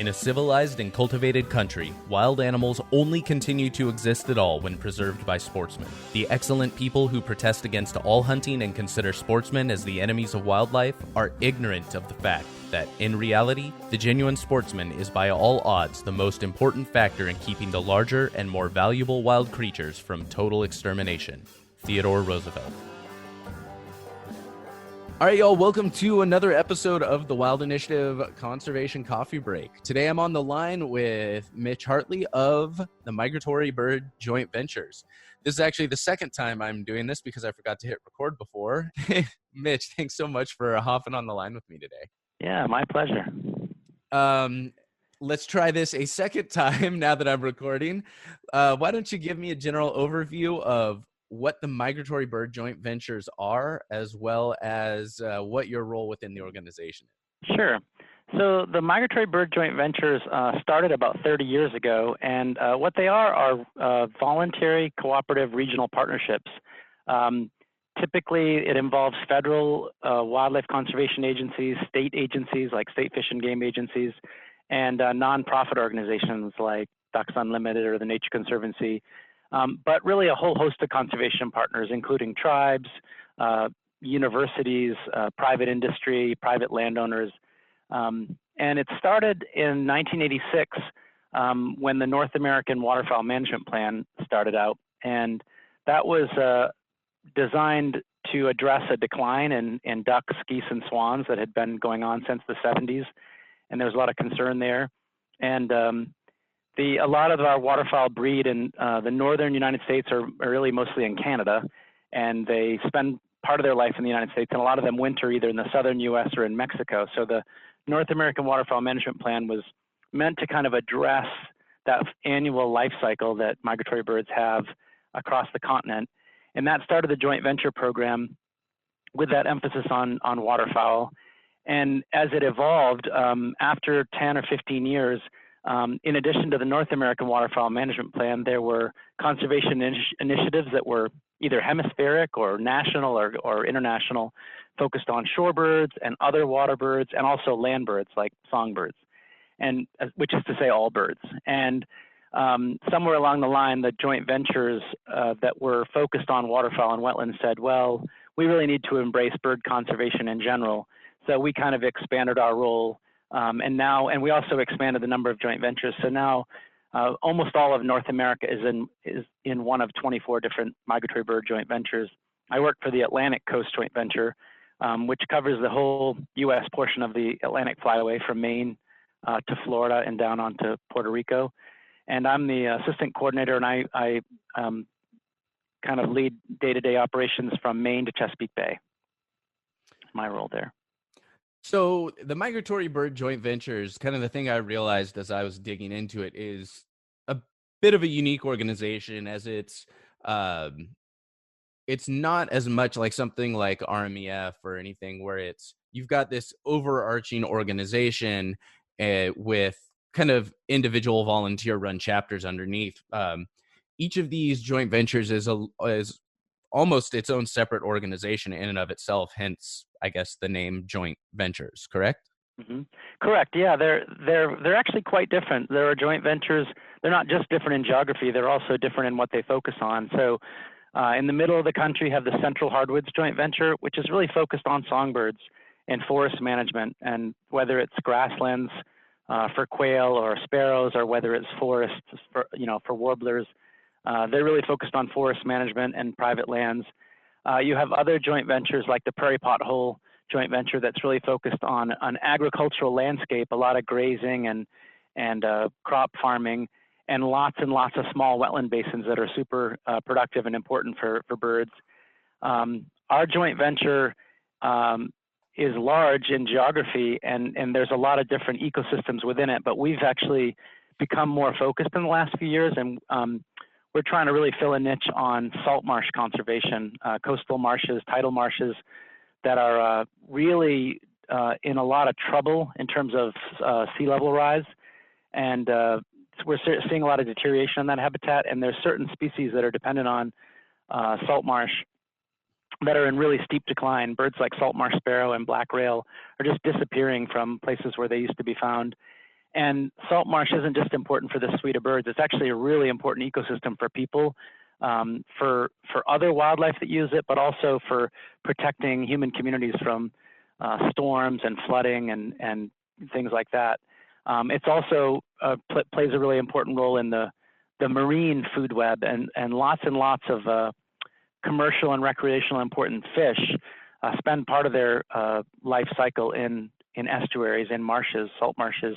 In a civilized and cultivated country, wild animals only continue to exist at all when preserved by sportsmen. The excellent people who protest against all hunting and consider sportsmen as the enemies of wildlife are ignorant of the fact that, in reality, the genuine sportsman is by all odds the most important factor in keeping the larger and more valuable wild creatures from total extermination. Theodore Roosevelt. All right, y'all, welcome to another episode of the Wild Initiative Conservation Coffee Break. Today I'm on the line with Mitch Hartley of the Migratory Bird Joint Ventures. This is actually the second time I'm doing this because I forgot to hit record before. Mitch, thanks so much for hopping on the line with me today. Yeah, my pleasure. Let's try this a second time now that I'm recording. Why don't you give me a general overview of what the Migratory Bird Joint Ventures are, as well as what your role within the organization is? Sure. So the Migratory Bird Joint Ventures started about 30 years ago, and what they are voluntary cooperative regional partnerships. Typically, it involves federal wildlife conservation agencies, state agencies like state fish and game agencies, and nonprofit organizations like Ducks Unlimited or the Nature Conservancy. But really a whole host of conservation partners, including tribes, universities, private industry, private landowners. And it started in 1986 when the North American Waterfowl Management Plan started out. And that was designed to address a decline in ducks, geese, and swans that had been going on since the 70s. And there was a lot of concern there. And a lot of our waterfowl breed in the northern United States are really mostly in Canada, and they spend part of their life in the United States, and a lot of them winter either in the southern U.S. or in Mexico. So the North American Waterfowl Management Plan was meant to kind of address that annual life cycle that migratory birds have across the continent. And that started the joint venture program with that emphasis on waterfowl. And as it evolved, after 10 or 15 years, in addition to the North American Waterfowl Management Plan, there were conservation initiatives that were either hemispheric or national or international, focused on shorebirds and other water birds, and also land birds like songbirds, and which is to say all birds. And somewhere along the line, the joint ventures that were focused on waterfowl and wetlands said, well, we really need to embrace bird conservation in general. So we kind of expanded our role. And we also expanded the number of joint ventures. So now almost all of North America is in one of 24 different migratory bird joint ventures. I work for the Atlantic Coast Joint Venture, which covers the whole U.S. portion of the Atlantic Flyway from Maine to Florida and down onto Puerto Rico. And I'm the assistant coordinator, and I kind of lead day-to-day operations from Maine to Chesapeake Bay. My role there. So the Migratory Bird Joint Ventures, kind of the thing I realized as I was digging into it, is a bit of a unique organization, as it's not as much like something like RMEF or anything where you've got this overarching organization with kind of individual volunteer run chapters underneath. Each of these joint ventures is almost its own separate organization in and of itself, hence, I guess, the name joint ventures, correct? Mm-hmm. Correct. Yeah, they're actually quite different. There are joint ventures. They're not just different in geography. They're also different in what they focus on. So in the middle of the country, you have the Central Hardwoods Joint Venture, which is really focused on songbirds and forest management, and whether it's grasslands for quail or sparrows, or whether it's forests for warblers. They're really focused on forest management and private lands. You have other joint ventures like the Prairie Pothole Joint Venture that's really focused on an agricultural landscape, a lot of grazing and crop farming, and lots of small wetland basins that are super productive and important for birds. Our joint venture is large in geography, and there's a lot of different ecosystems within it, but we've actually become more focused in the last few years, and we're trying to really fill a niche on salt marsh conservation, coastal marshes, tidal marshes that are really in a lot of trouble in terms of sea level rise. And we're seeing a lot of deterioration in that habitat, and there's certain species that are dependent on salt marsh that are in really steep decline. Birds like salt marsh sparrow and black rail are just disappearing from places where they used to be found. And salt marsh isn't just important for this suite of birds. It's actually a really important ecosystem for people, for other wildlife that use it, but also for protecting human communities from storms and flooding and things like that. It's also plays a really important role in the marine food web, and lots of commercial and recreational important fish spend part of their life cycle in estuaries, in marshes, salt marshes.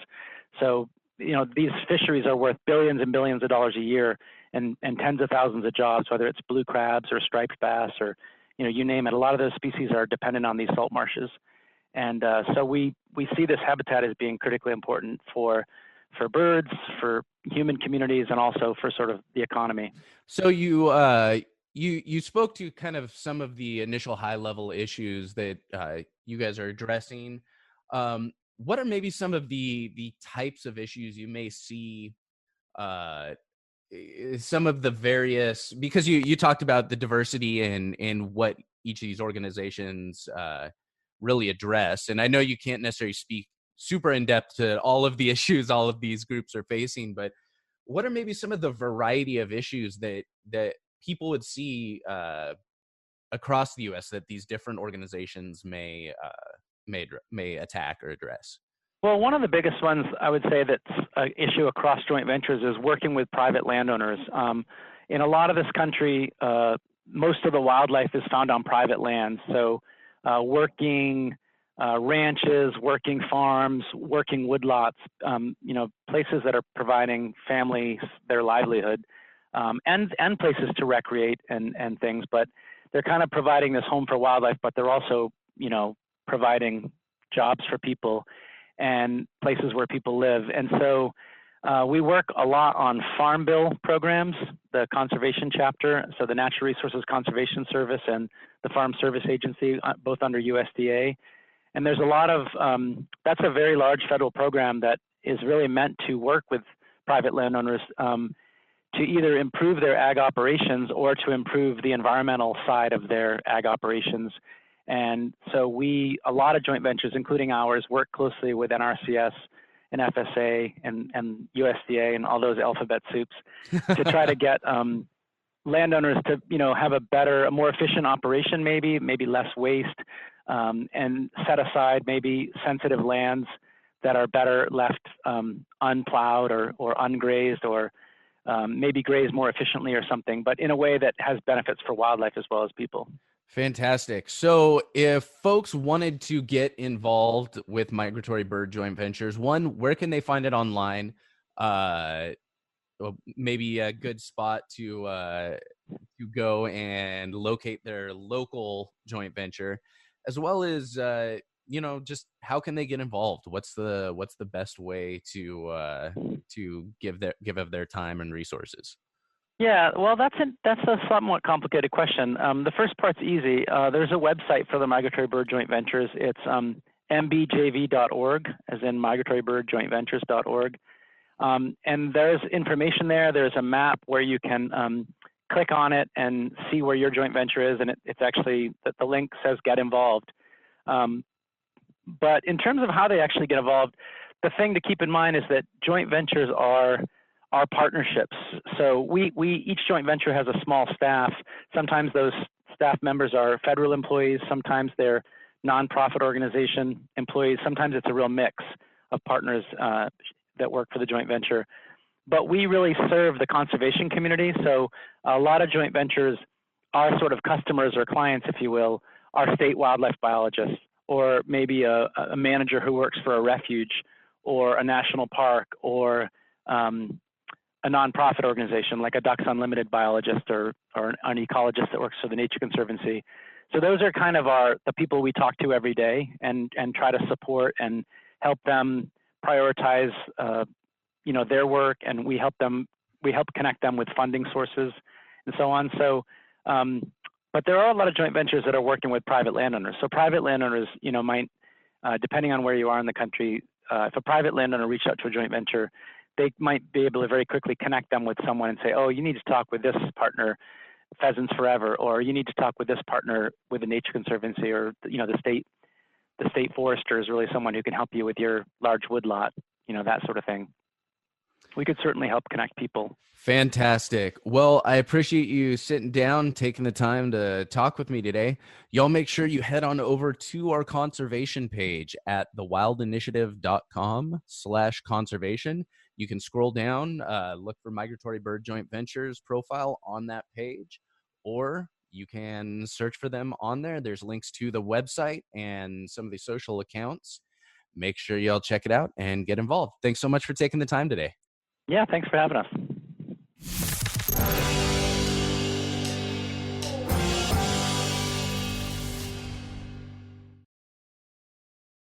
So, these fisheries are worth billions and billions of dollars a year, and tens of thousands of jobs, whether it's blue crabs or striped bass or, you name it. A lot of those species are dependent on these salt marshes. And so we see this habitat as being critically important for birds, for human communities, and also for sort of the economy. So you spoke to kind of some of the initial high level issues that you guys are addressing. What are maybe some of the types of issues you may see? Some of the various, because you talked about the diversity in what each of these organizations really address, and I know you can't necessarily speak super in depth to all of the issues all of these groups are facing, but what are maybe some of the variety of issues that people would see across the U.S. that these different organizations may attack or address? Well, one of the biggest ones I would say that's an issue across joint ventures is working with private landowners. In a lot of this country, most of the wildlife is found on private lands. So working ranches, working farms, working woodlots, places that are providing families their livelihood, and places to recreate and things. But they're kind of providing this home for wildlife, but they're also, providing jobs for people and places where people live. And so we work a lot on farm bill programs, the conservation chapter, so the Natural Resources Conservation Service and the Farm Service Agency, both under USDA. And there's a lot of, that's a very large federal program that is really meant to work with private landowners to either improve their ag operations or to improve the environmental side of their ag operations. And so a lot of joint ventures, including ours, work closely with NRCS and FSA and USDA and all those alphabet soups to try to get landowners to, have a more efficient operation, maybe less waste, and set aside maybe sensitive lands that are better left unplowed or ungrazed, or maybe grazed more efficiently or something, but in a way that has benefits for wildlife as well as people. Fantastic. So if folks wanted to get involved with Migratory Bird Joint Ventures, one, where can they find it online? Maybe a good spot to go and locate their local joint venture, as well as just how can they get involved? What's the best way to give of their time and resources? Yeah, well, that's a somewhat complicated question. The first part's easy. There's a website for the Migratory Bird Joint Ventures. It's mbjv.org, as in migratorybirdjointventures.org. And there's information there. There's a map where you can click on it and see where your joint venture is, and it's actually, the link says get involved. But in terms of how they actually get involved, the thing to keep in mind is that joint ventures are partnerships. So each joint venture has a small staff. Sometimes those staff members are federal employees. Sometimes they're nonprofit organization employees. Sometimes it's a real mix of partners that work for the joint venture. But we really serve the conservation community. So a lot of joint ventures, our sort of customers or clients, if you will, are state wildlife biologists, or maybe a manager who works for a refuge or a national park, or a nonprofit organization like a Ducks Unlimited biologist or an ecologist that works for the Nature Conservancy. So those are kind of the people we talk to every day and try to support and help them prioritize their work, and we help connect them with funding sources and so on. So but there are a lot of joint ventures that are working with private landowners. So private landowners, might, depending on where you are in the country, if a private landowner reached out to a joint venture, they might be able to very quickly connect them with someone and say, oh, you need to talk with this partner, Pheasants Forever, or you need to talk with this partner with the Nature Conservancy, or the state forester is really someone who can help you with your large woodlot. that sort of thing. We could certainly help connect people. Fantastic. Well, I appreciate you sitting down, taking the time to talk with me today. Y'all make sure you head on over to our conservation page at thewildinitiative.com/conservation. You can scroll down, look for Migratory Bird Joint Ventures profile on that page, or you can search for them on there. There's links to the website and some of the social accounts. Make sure y'all check it out and get involved. Thanks so much for taking the time today. Yeah, thanks for having us.